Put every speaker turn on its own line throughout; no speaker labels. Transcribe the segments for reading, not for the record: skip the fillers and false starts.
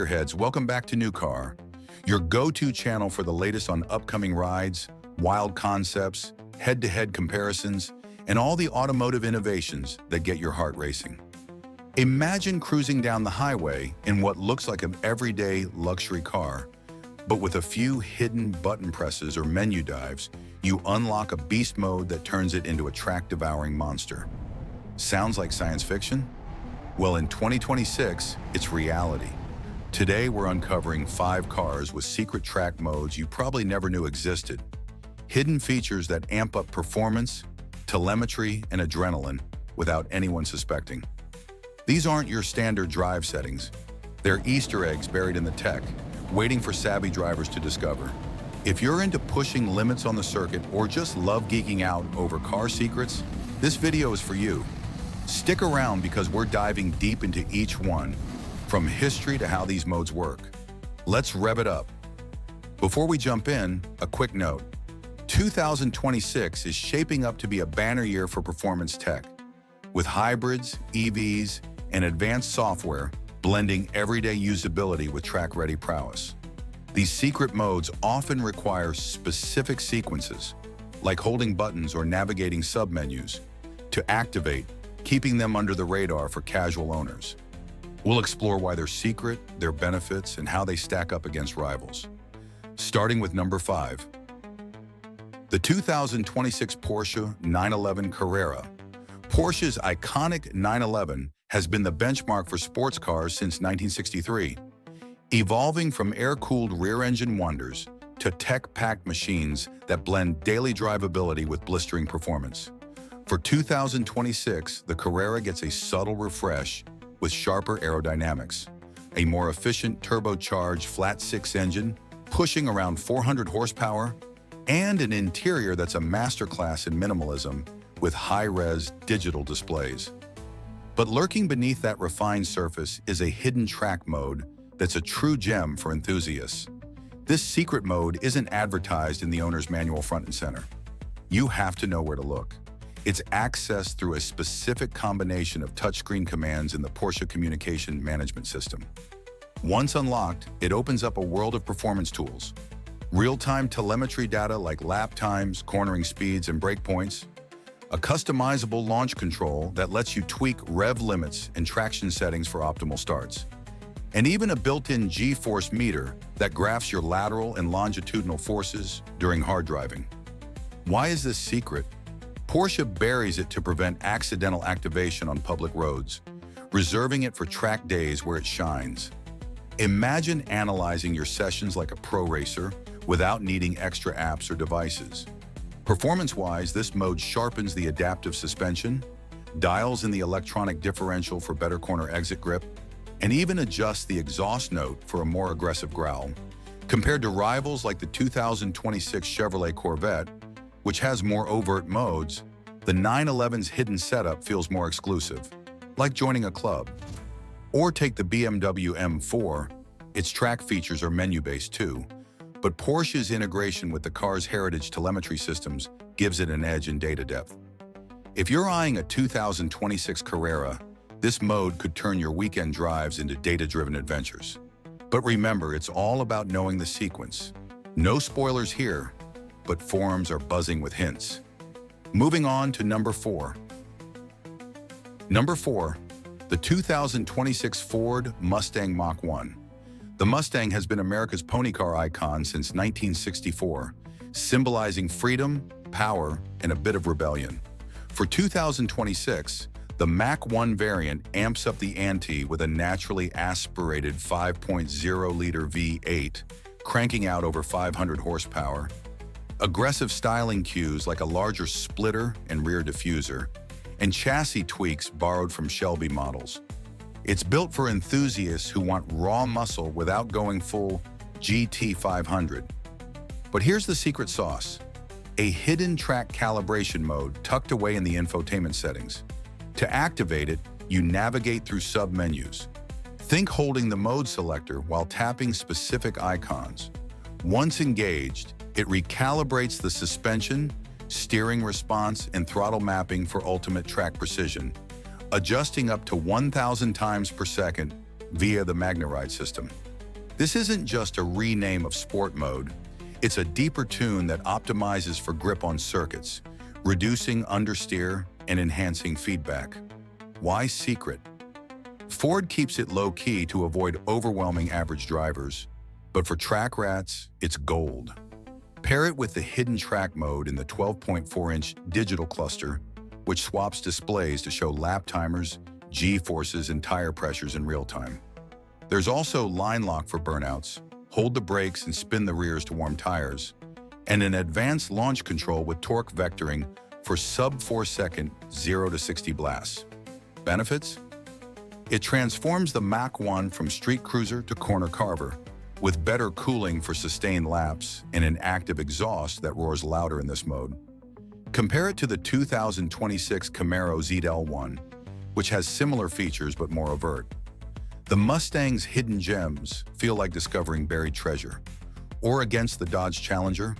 Gearheads, welcome back to New Car, your go-to channel for the latest on upcoming rides, wild concepts, head-to-head comparisons, and all the automotive innovations that get your heart racing. Imagine cruising down the highway in what looks like an everyday luxury car, but with a few hidden button presses or menu dives, you unlock a beast mode that turns it into a track-devouring monster. Sounds like science fiction? Well, in 2026, it's reality. Today, we're uncovering 5 cars with secret track modes you probably never knew existed. Hidden features that amp up performance, telemetry, and adrenaline without anyone suspecting. These aren't your standard drive settings. They're Easter eggs buried in the tech, waiting for savvy drivers to discover. If you're into pushing limits on the circuit or just love geeking out over car secrets, this video is for you. Stick around because we're diving deep into each one, from history to how these modes work. Let's rev it up. Before we jump in, a quick note. 2026 is shaping up to be a banner year for performance tech, with hybrids, EVs, and advanced software blending everyday usability with track-ready prowess. These secret modes often require specific sequences, like holding buttons or navigating submenus, to activate, keeping them under the radar for casual owners. We'll explore why they're secret, their benefits, and how they stack up against rivals. Starting with number 5. The 2026 Porsche 911 Carrera. Porsche's iconic 911 has been the benchmark for sports cars since 1963, evolving from air-cooled rear-engine wonders to tech-packed machines that blend daily drivability with blistering performance. For 2026, the Carrera gets a subtle refresh with sharper aerodynamics, a more efficient turbocharged flat-six engine pushing around 400 horsepower, and an interior that's a masterclass in minimalism with high-res digital displays. But lurking beneath that refined surface is a hidden track mode that's a true gem for enthusiasts. This secret mode isn't advertised in the owner's manual front and center. You have to know where to look. It's accessed through a specific combination of touchscreen commands in the Porsche Communication Management System. Once unlocked, it opens up a world of performance tools. Real-time telemetry data like lap times, cornering speeds, and brake points. A customizable launch control that lets you tweak rev limits and traction settings for optimal starts. And even a built-in G-force meter that graphs your lateral and longitudinal forces during hard driving. Why is this secret? Porsche buries it to prevent accidental activation on public roads, reserving it for track days where it shines. Imagine analyzing your sessions like a pro racer without needing extra apps or devices. Performance-wise, this mode sharpens the adaptive suspension, dials in the electronic differential for better corner exit grip, and even adjusts the exhaust note for a more aggressive growl. Compared to rivals like the 2026 Chevrolet Corvette, which has more overt modes, the 911's hidden setup feels more exclusive, like joining a club. Or take the BMW M3, its track features are menu-based too, but Porsche's integration with the car's heritage telemetry systems gives it an edge in data depth. If you're eyeing a 2026 Carrera, this mode could turn your weekend drives into data-driven adventures. But remember, it's all about knowing the sequence. No spoilers here, but forums are buzzing with hints. Moving on to number 4. Number 4, the 2026 Ford Mustang Mach 1. The Mustang has been America's pony car icon since 1964, symbolizing freedom, power, and a bit of rebellion. For 2026, the Mach 1 variant amps up the ante with a naturally aspirated 5.0-liter V8, cranking out over 500 horsepower. Aggressive styling cues like a larger splitter and rear diffuser, and chassis tweaks borrowed from Shelby models. It's built for enthusiasts who want raw muscle without going full GT500. But here's the secret sauce: a hidden track calibration mode tucked away in the infotainment settings. To activate it, you navigate through sub-menus. Think holding the mode selector while tapping specific icons. Once engaged, it recalibrates the suspension, steering response, and throttle mapping for ultimate track precision, adjusting up to 1,000 times per second via the MagneRide system. This isn't just a rename of sport mode, it's a deeper tune that optimizes for grip on circuits, reducing understeer and enhancing feedback. Why secret? Ford keeps it low-key to avoid overwhelming average drivers, but for track rats, it's gold. Pair it with the hidden track mode in the 12.4-inch digital cluster, which swaps displays to show lap timers, G-forces, and tire pressures in real time. There's also line lock for burnouts, hold the brakes and spin the rears to warm tires, and an advanced launch control with torque vectoring for sub-4-second 0 to 60 blasts. Benefits? It transforms the Mach 1 from street cruiser to corner carver, with better cooling for sustained laps and an active exhaust that roars louder in this mode. Compare it to the 2026 Camaro ZL1, which has similar features but more overt. The Mustang's hidden gems feel like discovering buried treasure. Or against the Dodge Challenger,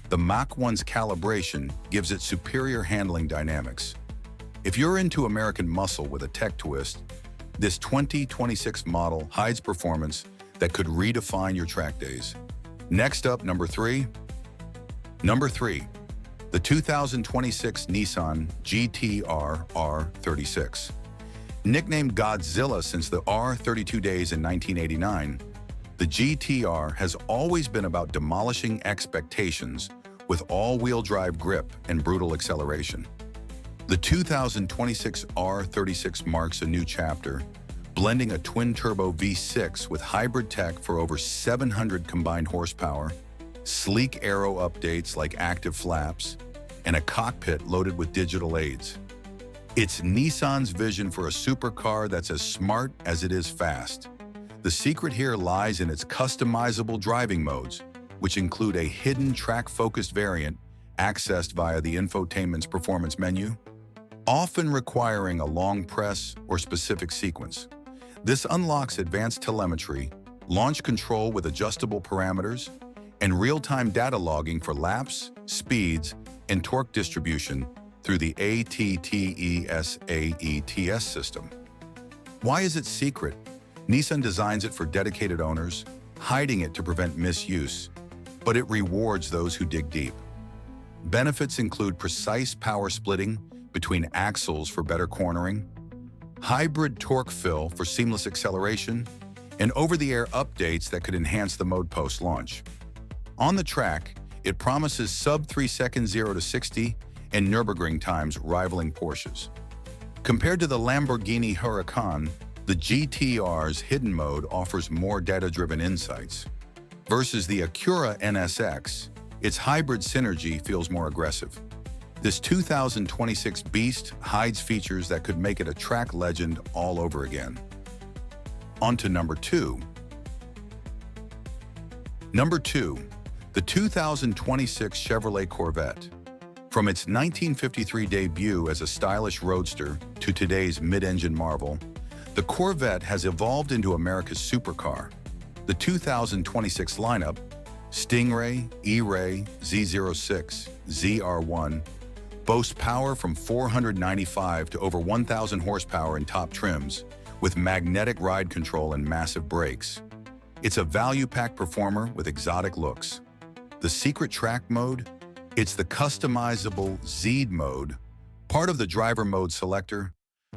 the Mach 1's calibration gives it superior handling dynamics. If you're into American muscle with a tech twist, this 2026 model hides performance that could redefine your track days. Next up, number 3. Number 3, the 2026 Nissan GT-R R36. Nicknamed Godzilla since the R32 days in 1989, the GT-R has always been about demolishing expectations with all-wheel drive grip and brutal acceleration. The 2026 R36 marks a new chapter, blending a twin-turbo V6 with hybrid tech for over 700 combined horsepower, sleek aero updates like active flaps, and a cockpit loaded with digital aids. It's Nissan's vision for a supercar that's as smart as it is fast. The secret here lies in its customizable driving modes, which include a hidden track-focused variant accessed via the infotainment's performance menu, often requiring a long press or specific sequence. This unlocks advanced telemetry, launch control with adjustable parameters, and real-time data logging for laps, speeds, and torque distribution through the ATTESAETS system. Why is it secret? Nissan designs it for dedicated owners, hiding it to prevent misuse, but it rewards those who dig deep. Benefits include precise power splitting between axles for better cornering, hybrid torque fill for seamless acceleration, and over-the-air updates that could enhance the mode post-launch. On the track, it promises sub-3 second 0 to 60 and Nürburgring times rivaling Porsches. Compared to the Lamborghini Huracan, the GT-R's hidden mode offers more data-driven insights. Versus the Acura NSX, its hybrid synergy feels more aggressive. This 2026 beast hides features that could make it a track legend all over again. On to number 2. Number 2, the 2026 Chevrolet Corvette. From its 1953 debut as a stylish roadster to today's mid-engine marvel, the Corvette has evolved into America's supercar. The 2026 lineup, Stingray, E-Ray, Z06, ZR1, boasts power from 495 to over 1,000 horsepower in top trims, with magnetic ride control and massive brakes. It's a value-packed performer with exotic looks. The secret track mode? It's the customizable Z mode, part of the driver mode selector,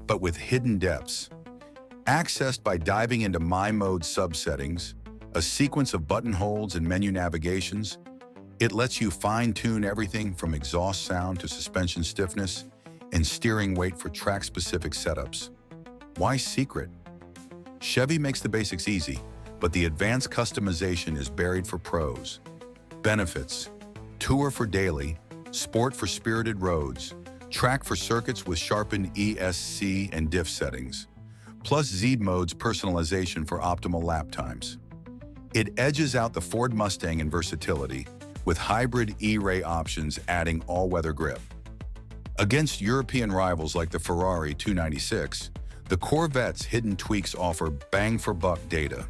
but with hidden depths. Accessed by diving into My Mode subsettings, a sequence of button holds and menu navigations, it lets you fine-tune everything from exhaust sound to suspension stiffness and steering weight for track-specific setups. Why secret? Chevy makes the basics easy, but the advanced customization is buried for pros. Benefits: Tour for daily, sport for spirited roads, track for circuits with sharpened ESC and diff settings, plus Z mode's personalization for optimal lap times. It edges out the Ford Mustang in versatility, with hybrid E-Ray options adding all-weather grip. Against European rivals like the Ferrari 296, the Corvette's hidden tweaks offer bang-for-buck data.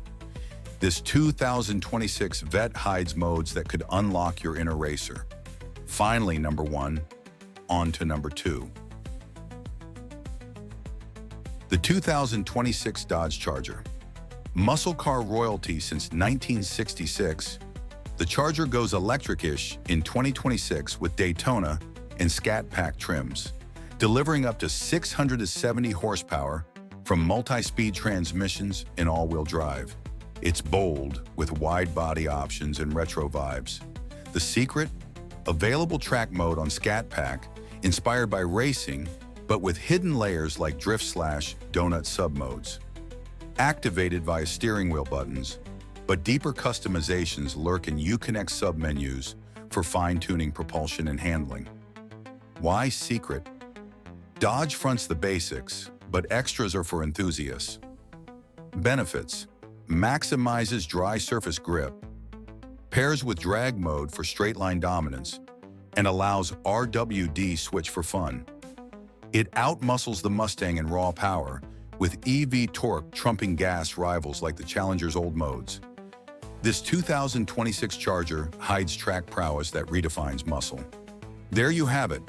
This 2026 Vette hides modes that could unlock your inner racer. Finally, number 1, on to number 2. The 2026 Dodge Charger. Muscle car royalty since 1966, the Charger goes electric-ish in 2026 with Daytona and Scat Pack trims, delivering up to 670 horsepower from multi-speed transmissions and all-wheel drive. It's bold with wide body options and retro vibes. The secret? Available track mode on Scat Pack, inspired by racing, but with hidden layers like drift/donut sub-modes. Activated via steering wheel buttons, but deeper customizations lurk in Uconnect sub-menus for fine-tuning propulsion and handling. Why secret? Dodge fronts the basics, but extras are for enthusiasts. Benefits: maximizes dry surface grip, pairs with drag mode for straight-line dominance, and allows RWD switch for fun. It outmuscles the Mustang in raw power, with EV torque trumping gas rivals like the Challenger's old modes. This 2026 Charger hides track prowess that redefines muscle. There you have it,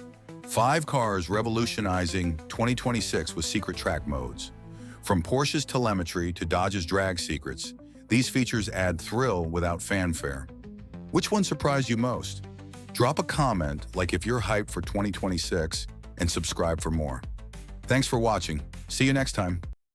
5 cars revolutionizing 2026 with secret track modes. From Porsche's telemetry to Dodge's drag secrets, these features add thrill without fanfare. Which one surprised you most? Drop a comment like if you're hyped for 2026 and subscribe for more. Thanks for watching. See you next time.